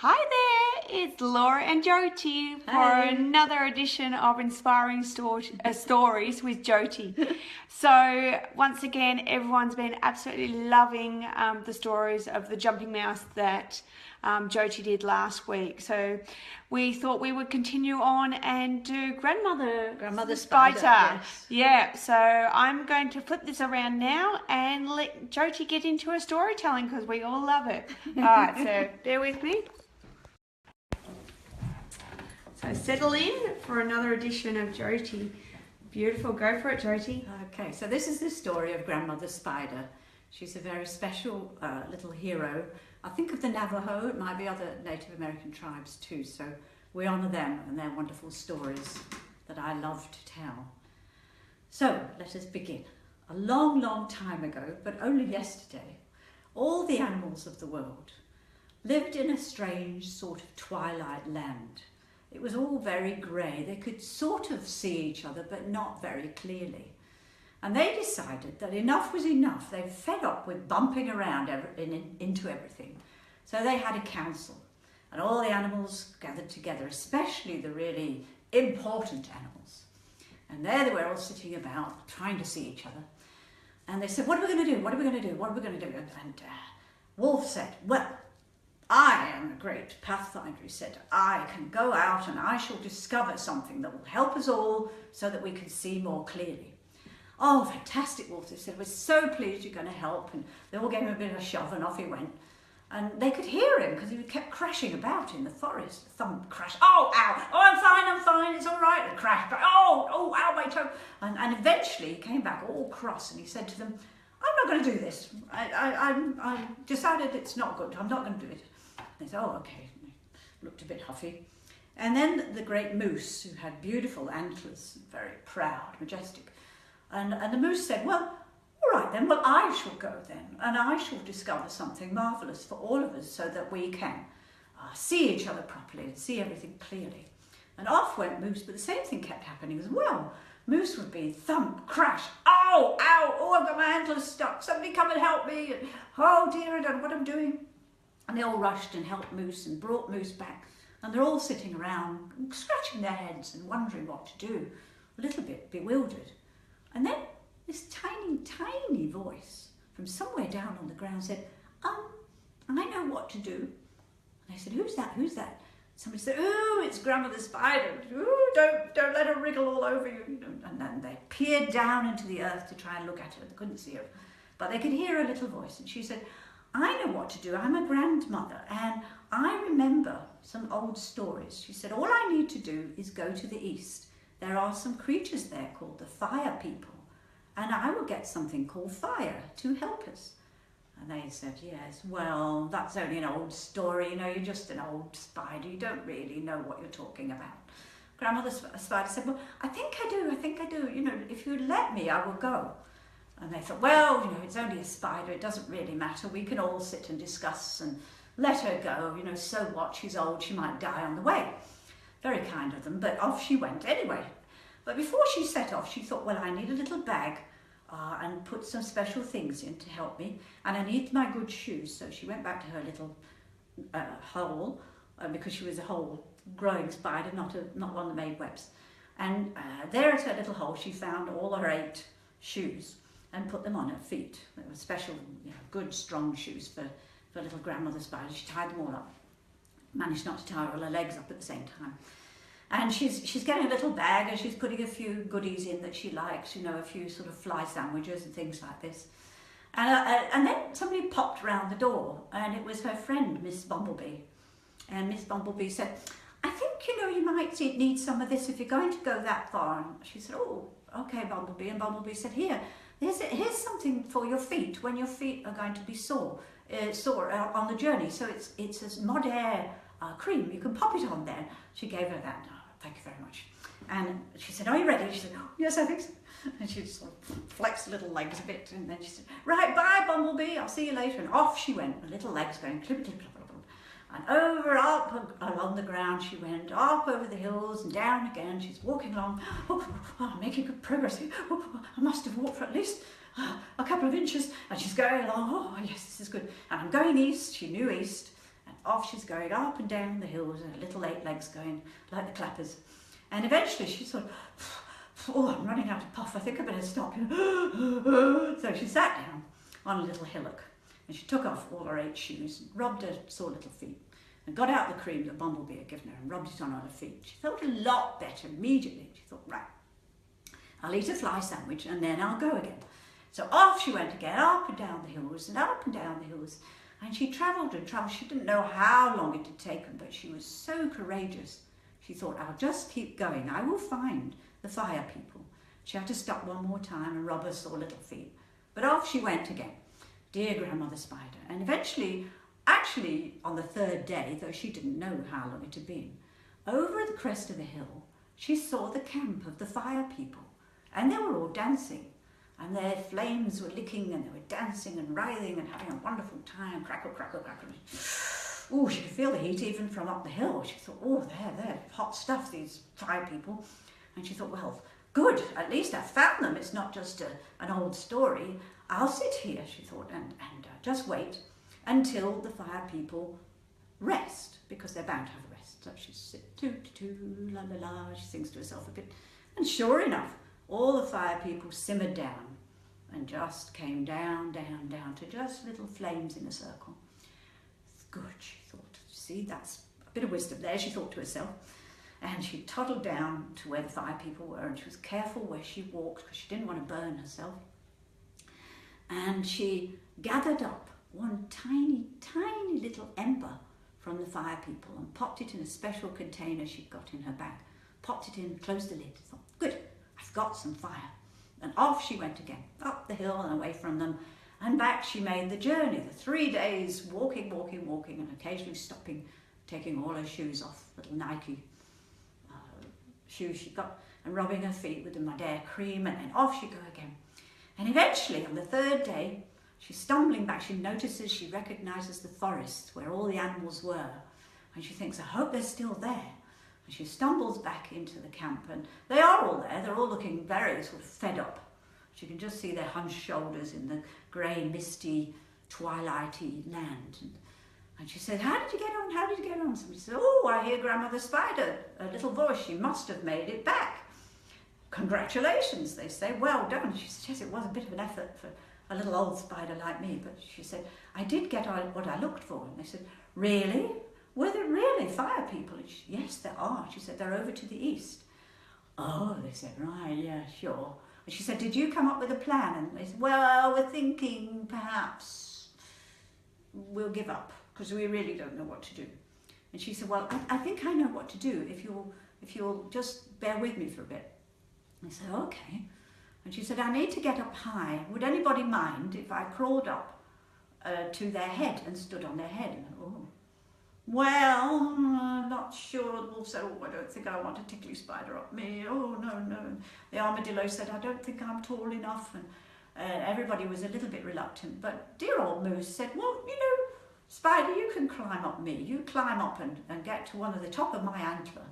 Hi there, it's Laura and Jyoti for another edition of Inspiring Stories with Jyoti. So once again, everyone's been absolutely loving the stories of the jumping mouse that Jyoti did last week. So we thought we would continue on and do Grandmother Spider. Yes. Yeah, so I'm going to flip this around now and let Jyoti get into her storytelling because we all love it. All right, so bear with me. So settle in for another edition of Jyoti. Beautiful, go for it, Jyoti. Okay, so this is the story of Grandmother Spider. She's a very special little hero. I think of the Navajo, it might be other Native American tribes too, so we honour them and their wonderful stories that I love to tell. So let us begin. A long, long time ago, but only yesterday, all the animals of the world lived in a strange sort of twilight land. It was all very grey. They could sort of see each other, but not very clearly. And they decided that enough was enough. They fed up with bumping around into everything. So they had a council, and all the animals gathered together, especially the really important animals. And there they were all sitting about, trying to see each other. And they said, what are we going to do? What are we going to do? What are we going to do? And Wolf said, well, I am a great pathfinder, he said. I can go out and I shall discover something that will help us all so that we can see more clearly. Oh, fantastic, Wolf, they said. We're so pleased you're going to help. And they all gave him a bit of a shove and off he went. And they could hear him because he kept crashing about in the forest. Thump, crash. Oh, ow. Oh, I'm fine. It's all right. And crash. Oh, ow, my toe. And eventually he came back all cross and he said to them, I'm not going to do this. I decided it's not good. I'm not going to do it. They said, oh, okay. Looked a bit huffy. And then the great moose, who had beautiful antlers, very proud, majestic. And the moose said, well, all right then, well, I shall go then, and I shall discover something marvellous for all of us so that we can see each other properly and see everything clearly. And off went Moose, but the same thing kept happening as well. Moose would be thump, crash, ow, oh, I've got my antlers stuck, somebody come and help me, and, oh dear, I don't know what I'm doing. And they all rushed and helped Moose and brought Moose back, and they're all sitting around, scratching their heads and wondering what to do, a little bit bewildered. And then this tiny, tiny voice from somewhere down on the ground said, I know what to do. And they said, who's that? Somebody said, oh, it's Grandmother Spider. Ooh, don't let her wriggle all over you. And then they peered down into the earth to try and look at her. They couldn't see her, but they could hear her little voice. And she said, I know what to do. I'm a grandmother and I remember some old stories. She said, all I need to do is go to the east. There are some creatures there called the fire people, and I will get something called fire to help us. And they said, yes, well, that's only an old story, you're just an old spider, you don't really know what you're talking about. Grandmother Spider said, well, I think I do, if you let me, I will go. And they thought, well, it's only a spider, it doesn't really matter, we can all sit and discuss and let her go, so what, she's old, she might die on the way. Very kind of them, but off she went anyway. But before she set off, she thought, well, I need a little bag and put some special things in to help me, and I need my good shoes. So she went back to her little hole, because she was a hole growing spider, not one that made webs. And there at her little hole, she found all her 8 shoes and put them on her feet. They were special, good, strong shoes for little Grandmother Spider. She tied them all up. Managed not to tie all her legs up at the same time. And she's getting a little bag and she's putting a few goodies in that she likes, a few sort of fly sandwiches and things like this. And then somebody popped round the door, and it was her friend, Miss Bumblebee. And Miss Bumblebee said, I think, you might need some of this if you're going to go that far. And she said, oh, okay, Bumblebee. And Bumblebee said, here's something for your feet when your feet are going to be sore on the journey. So it's a Mod-Air cream. You can pop it on there. She gave her that. Thank you very much. And she said, are you ready? She said, oh, yes, I think so. And she sort of flexed her little legs a bit, and then she said, right, bye, Bumblebee, I'll see you later. And off she went, her little legs going clip, clip, clip, clip, clip. And over, up, along the ground she went, up over the hills and down again. She's walking along, I'm making good progress. I must have walked for at least a couple of inches. And she's going along, oh, yes, this is good. And I'm going east, she knew east. And off she's going up and down the hills, and her little 8 legs going like the clappers. And eventually she thought, oh, I'm running out of puff, I think I better stop. So she sat down on a little hillock, and she took off all her 8 shoes, and rubbed her sore little feet, and got out the cream that Bumblebee had given her and rubbed it on her feet. She felt a lot better immediately. She thought, right, I'll eat a fly sandwich and then I'll go again. So off she went again, up and down the hills and up and down the hills. And she travelled and travelled. She didn't know how long it had taken, but she was so courageous. She thought, I'll just keep going. I will find the fire people. She had to stop one more time and rub her sore little feet. But off she went again, dear Grandmother Spider. And eventually, actually on the 3rd day, though she didn't know how long it had been, over at the crest of the hill, she saw the camp of the fire people. And they were all dancing. And their flames were licking, and they were dancing and writhing and having a wonderful time. Crackle, crackle, crackle. Oh, she could feel the heat even from up the hill. She thought, oh, they're hot stuff, these fire people. And she thought, well, good, at least I found them. It's not just an old story. I'll sit here, she thought, and just wait until the fire people rest, because they're bound to have a rest. So she sits, toot, la la la, she sings to herself a bit. And sure enough, all the fire people simmered down and just came down, down, down to just little flames in a circle. Good, she thought. See, that's a bit of wisdom there, she thought to herself. And she toddled down to where the fire people were, and she was careful where she walked because she didn't want to burn herself. And she gathered up one tiny, tiny little ember from the fire people and popped it in a special container she'd got in her bag. Popped it in, closed the lid, thought, good, I've got some fire. And off she went again, up the hill and away from them, and back she made the journey, the 3 days, walking, walking, walking, and occasionally stopping, taking all her shoes off, little Nike shoes she got, and rubbing her feet with the mud air cream, and then off she go again. And eventually, on the 3rd day, she's stumbling back. She notices, she recognises the forest where all the animals were, and she thinks, I hope they're still there. And she stumbles back into the camp, and they are all there. They're all looking very sort of fed up. She can just see their hunched shoulders in the grey, misty, twilighty land. And she said, how did you get on? How did you get on? Somebody said, oh, I hear Grandmother Spider, a little voice. She must have made it back. Congratulations, they say. Well done. She said, yes, it was a bit of an effort for a little old spider like me. But she said, I did get what I looked for. And they said, really? Were there really fire people? And she, yes, there are. She said, they're over to the east. Oh, they said, right, yeah, sure. And she said, did you come up with a plan? And they said, well, we're thinking perhaps we'll give up, because we really don't know what to do. And she said, well, I think I know what to do if you'll just bear with me for a bit. And I said, okay. And she said, I need to get up high. Would anybody mind if I crawled up to their head and stood on their head? And I, oh, well, I'm not sure. The wolf said, oh, I don't think I want a tickly spider up me. Oh, no, no. And the armadillo said, I don't think I'm tall enough. And everybody was a little bit reluctant. But dear old Moose said, well, you know, Spider, you can climb up me. You climb up and get to one of the top of my antler.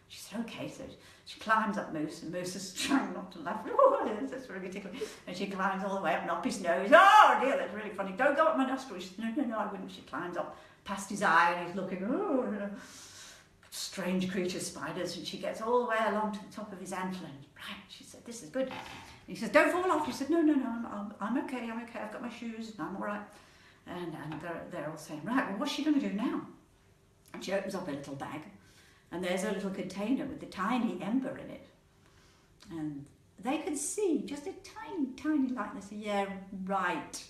She said, okay. So she climbs up Moose, and Moose is trying not to laugh. Oh, that's really tickly. And she climbs all the way up and up his nose. Oh, dear, that's really funny. Don't go up my nostril. She said, no, no, no, I wouldn't. She climbs up past his eye, and he's looking, oh, you know, strange creature, spiders. And she gets all the way along to the top of his antler. And right, she said, this is good. And he says, don't fall off. She said, no, no, no, I'm okay, I'm okay. I've got my shoes, and I'm all right. And they're all saying, right, well, what's she going to do now? And she opens up a little bag, and there's a little container with a tiny ember in it. And they could see just a tiny, tiny light. They said, yeah, right,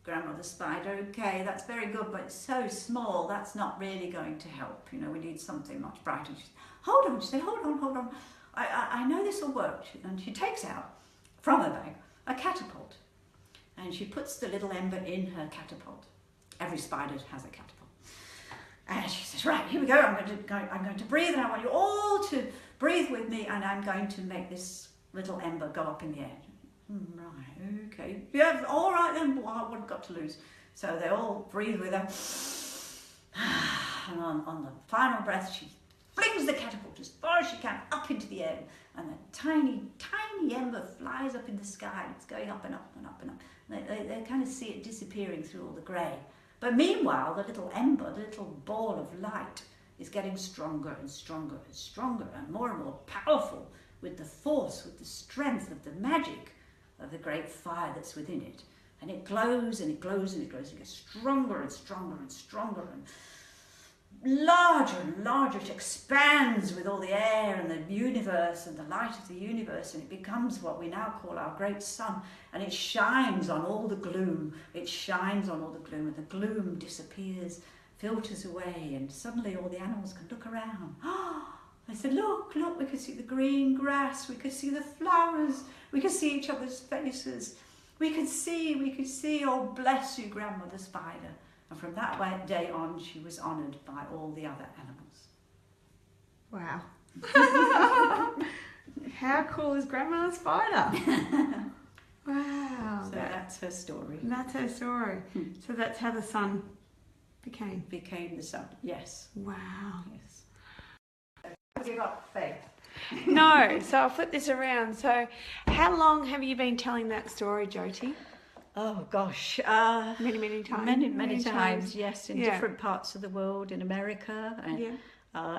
Grandmother Spider, okay, that's very good, but it's so small, that's not really going to help. You know, we need something much brighter. She said, hold on, she said, hold on, hold on. I know this will work. And she takes out, from her bag, a catapult. And she puts the little ember in her catapult. Every spider has a catapult. And she says, right, here we go. I'm going to breathe, and I want you all to breathe with me, and I'm going to make this little ember go up in the air. Right, okay. Yeah, all right then. Well, what I've got to lose. So they all breathe with her. And on the final breath, she flings the catapult as far as she can up into the air, and the tiny, tiny ember flies up in the sky. It's going up and up and up and up. They kind of see it disappearing through all the grey. But meanwhile, the little ember, the little ball of light, is getting stronger and stronger and stronger and more powerful with the force, with the strength of the magic of the great fire that's within it. And it glows and it glows and it glows and it gets stronger and stronger and stronger and larger and larger. It expands with all the air and the universe and the light of the universe, and it becomes what we now call our great sun, and it shines on all the gloom. It shines on all the gloom, and the gloom disappears, filters away, and suddenly all the animals can look around. I said, look, look, we could see the green grass, we could see the flowers, we could see each other's faces. We could see, oh, bless you, Grandmother Spider. And from that day on, she was honoured by all the other animals. Wow. How cool is Grandmother Spider? Wow. So that's her story. That's her story. So that's how the sun became the sun, yes. Wow. Yes. Give up faith. No, so I'll flip this around. So how long have you been telling that story, Jyoti? Oh gosh, Many times. Many times, yes, in different parts of the world, in America and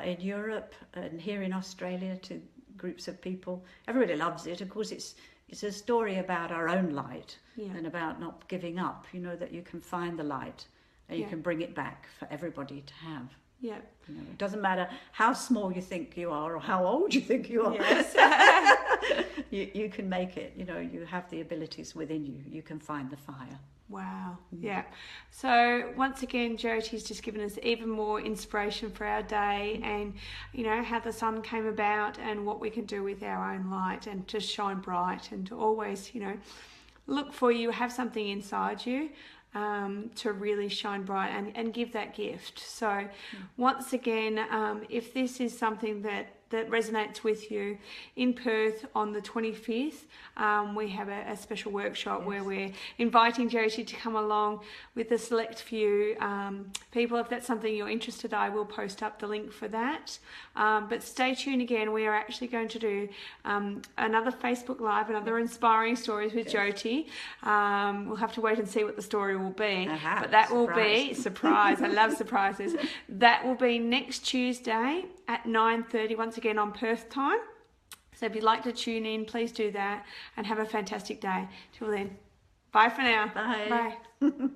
in Europe and here in Australia, to groups of people. Everybody loves it. Of course, it's a story about our own light and about not giving up. You know, that you can find the light and you can bring it back for everybody to have. Yeah. You know, it doesn't matter how small you think you are or how old you think you are. Yes. you can make it. You know, you have the abilities within you. You can find the fire. Wow. Yeah. So once again, Jyoti's just given us even more inspiration for our day, and you know how the sun came about and what we can do with our own light, and to shine bright, and to always, you know, look for you, have something inside you to really shine bright and give that gift. So once again, if this is something that resonates with you, in Perth on the 25th, we have a special workshop where we're inviting Jyoti to come along with a select few people. If that's something you're interested in, I will post up the link for that. But stay tuned again. We are actually going to do another Facebook Live, another Inspiring Stories with Jyoti. We'll have to wait and see what the story will be. But that will be, surprise, I love surprises. That will be next Tuesday at 9:30, once again on Perth time. So if you'd like to tune in, please do that, and have a fantastic day. Till then, bye for now. Bye. Bye.